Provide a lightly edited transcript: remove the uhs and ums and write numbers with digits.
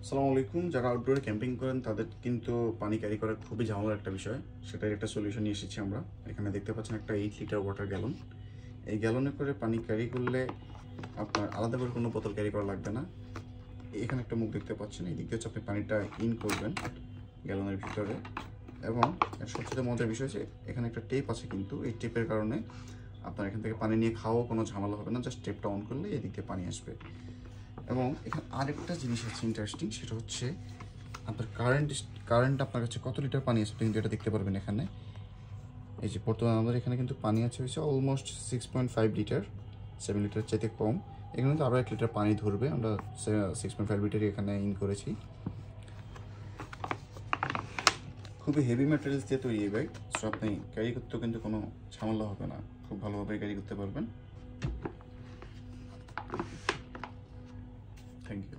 আসসালামু আলাইকুম। যারা আউটডোরে ক্যাম্পিং করেন তাদের কিন্তু পানি ক্যারি করা খুবই ঝামেলার একটা বিষয়। সেটার একটা সলিউশন নিয়ে এসেছি আমরা। এখানে দেখতে পাচ্ছেন একটা 8 লিটার ওয়াটার গ্যালন। এই গ্যালনে করে পানি ক্যারি করলে আপনার আলাদা করে কোনো বোতল ক্যারি করা লাগবে না। এখানে একটা মুখ দেখতে পাচ্ছেন, এই দিক দিয়ে হচ্ছে আপনি পানিটা ইন করবেন গ্যালনের ভিতরে। এবং সবচেয়ে মজার বিষয় হচ্ছে এখানে একটা টেপ আছে, কিন্তু এই টেপের কারণে আপনার এখান থেকে পানি নিয়ে খাওয়াও কোনো ঝামেলা হবে না। জাস্ট টেপটা অন করলে এদিক দিয়ে পানি আসবে। এবং এখানে আরেকটা জিনিস আছে ইন্টারেস্টিং, সেটা হচ্ছে আপনার কারেন্ট আপনার কাছে কত লিটার পানি আছে আপনি কিন্তু এটা দেখতে পারবেন এখানে। এই যে বর্তমানে আমাদের এখানে কিন্তু পানি আছে হচ্ছে অলমোস্ট 6.5 লিটার, 7 লিটার চাইতে কম। এখানে কিন্তু আরও 1 লিটার পানি ধরবে। আমরা 6.5 লিটারই এখানে ইন করেছি। খুবই হেভি ম্যাটেরিয়ালস দিয়ে তৈরি এই ব্যাগ, সো আপনি ক্যারি করতেও কিন্তু কোনো ঝামেলা হবে না, খুব ভালোভাবে ক্যারি করতে পারবেন। Thank you.